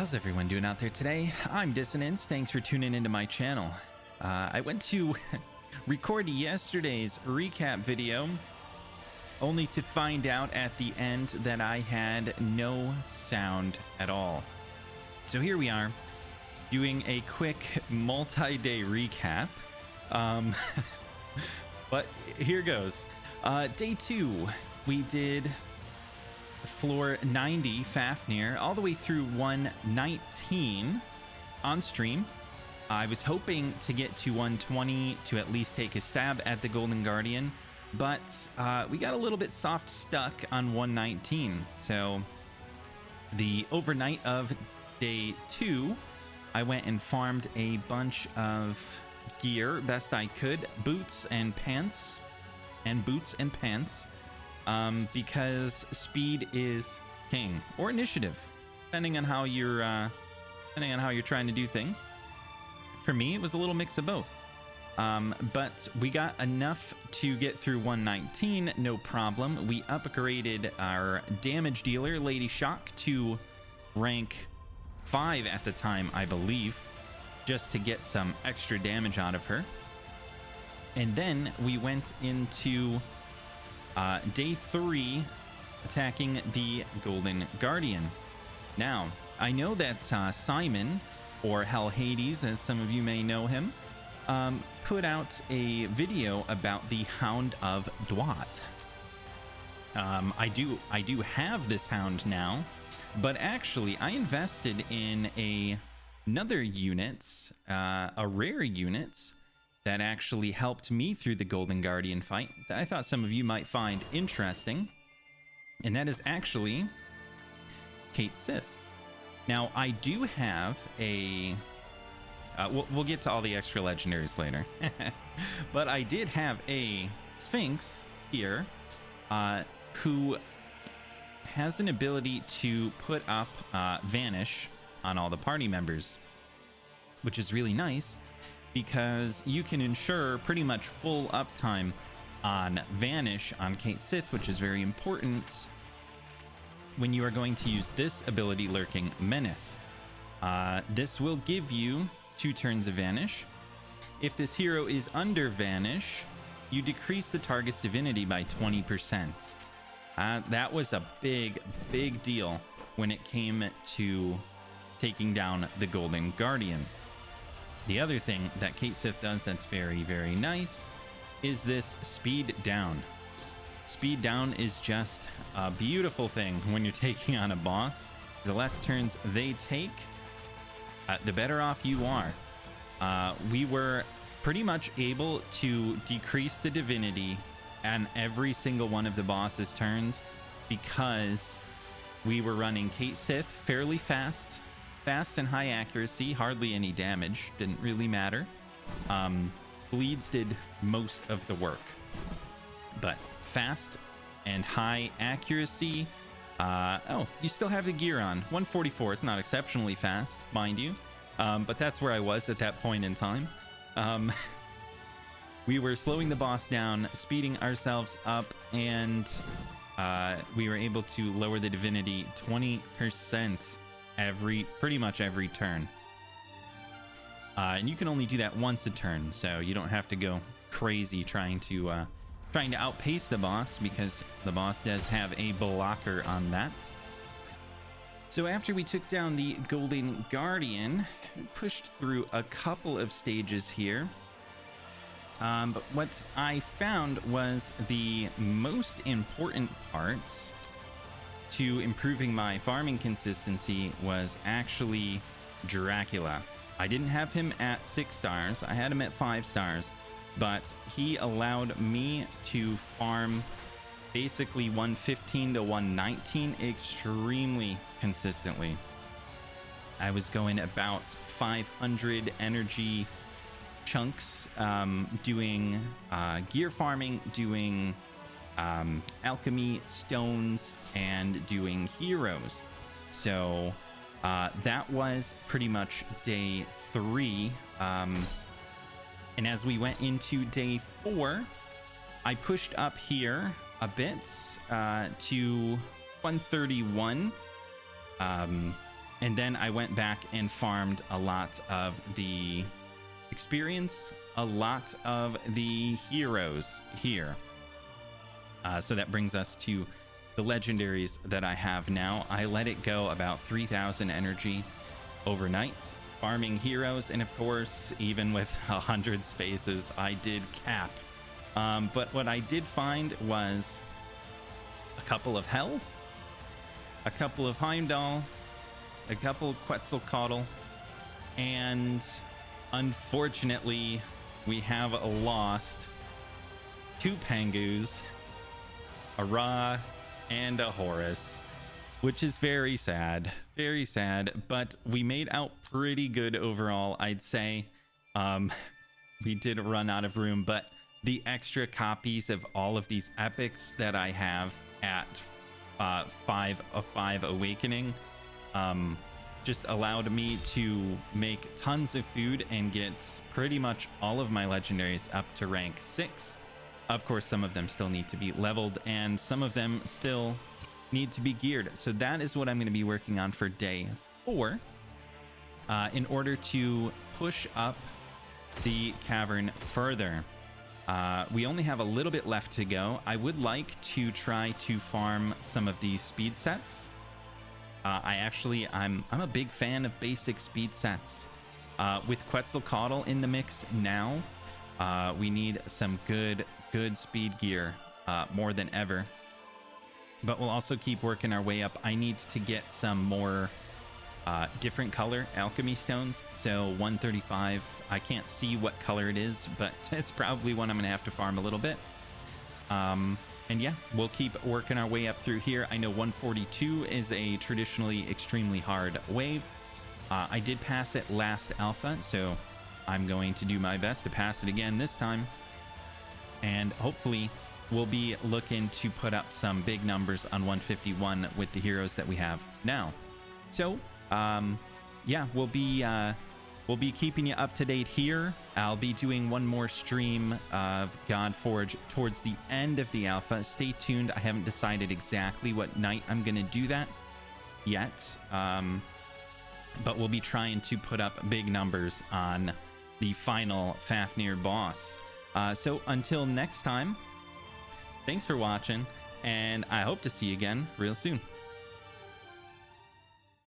How's everyone doing out there today? I'm Dissonance. Thanks for tuning into my channel. I went to record yesterday's recap video only to find out at the end that I had no sound at all. So here we are doing a quick multi-day recap. But here goes. Day 2, we did floor 90 Fafnir all the way through 119 on stream. I was hoping to get to 120 to at least take a stab at the Golden Guardian, but we got a little bit soft stuck on 119. So the overnight of day 2, I went and farmed a bunch of gear best I could, boots and pants, because speed is king, or initiative, depending on how you're trying to do things. For me, it was a little mix of both. But we got enough to get through 119, no problem. We upgraded our damage dealer, Lady Shock, to rank 5 at the time, I believe, just to get some extra damage out of her. And then we went into day 3, attacking the Golden Guardian. Now, I know that Simon, or Hell Hades, as some of you may know him, put out a video about the Hound of Dwat. I do have this hound now, but actually I invested in another unit, a rare unit, that actually helped me through the Golden Guardian fight that I thought some of you might find interesting. And that is actually Cait Sith. Now, I do have a... we'll get to all the extra legendaries later. But I did have a Sphinx here who has an ability to put up Vanish on all the party members, which is really nice, because you can ensure pretty much full uptime on Vanish on Cait Sith, which is very important when you are going to use this ability, Lurking Menace. This will give you 2 turns of Vanish. If this hero is under Vanish, you decrease the target's divinity by 20%. That was a big deal when it came to taking down the Golden Guardian. The other thing that Cait Sith does that's very nice is this speed down. Speed down is just a beautiful thing when you're taking on a boss. The less turns they take, the better off you are. We were pretty much able to decrease the divinity on every single one of the boss's turns because we were running Cait Sith fairly fast and high accuracy, hardly any damage, didn't really matter. Bleeds did most of the work, but fast and high accuracy. Oh, you still have the gear on. 144. It's not exceptionally fast, mind you, but that's where I was at that point in time. We were slowing the boss down, speeding ourselves up, and we were able to lower the divinity 20% pretty much every turn. And you can only do that once a turn, so you don't have to go crazy trying to outpace the boss, because the boss does have a blocker on that. So after we took down the Golden Guardian, we pushed through a couple of stages here. But what I found was the most important parts to improving my farming consistency was actually Dracula. I didn't have him at 6 stars. I had him at 5 stars, but he allowed me to farm basically 115 to 119 extremely consistently. I was going about 500 energy chunks, doing gear farming, doing alchemy stones, and doing heroes. So that was pretty much day 3. And as we went into day 4, I pushed up here a bit to 131. And then I went back and farmed a lot of the experience, a lot of the heroes here. So that brings us to the legendaries that I have now. I let it go about 3,000 energy overnight, farming heroes. And of course, even with 100 spaces, I did cap. But what I did find was a couple of Hell, a couple of Heimdall, a couple of Quetzalcoatl, and unfortunately, we have lost 2 Pangus, a Ra, and a Horus, which is very sad, but we made out pretty good overall, I'd say. We did run out of room, but the extra copies of all of these epics that I have at 5 of 5 Awakening just allowed me to make tons of food and get pretty much all of my legendaries up to rank 6. Of course, some of them still need to be leveled and some of them still need to be geared. So that is what I'm going to be working on for day 4 in order to push up the cavern further. We only have a little bit left to go. I would like to try to farm some of these speed sets. I'm a big fan of basic speed sets. With Quetzalcoatl in the mix now, we need some good speed gear more than ever. But we'll also keep working our way up. I need to get some more different color alchemy stones. So 135, I can't see what color it is, but it's probably one I'm gonna have to farm a little bit. And yeah, we'll keep working our way up through here. I know 142 is a traditionally extremely hard wave. I did pass it last alpha, so I'm going to do my best to pass it again this time. And hopefully we'll be looking to put up some big numbers on 151 with the heroes that we have now. So yeah, we'll be keeping you up to date here. I'll be doing one more stream of Godforge towards the end of the alpha. Stay tuned. I haven't decided exactly what night I'm going to do that yet. But we'll be trying to put up big numbers on the final Fafnir boss. So until next time, thanks for watching, and I hope to see you again real soon.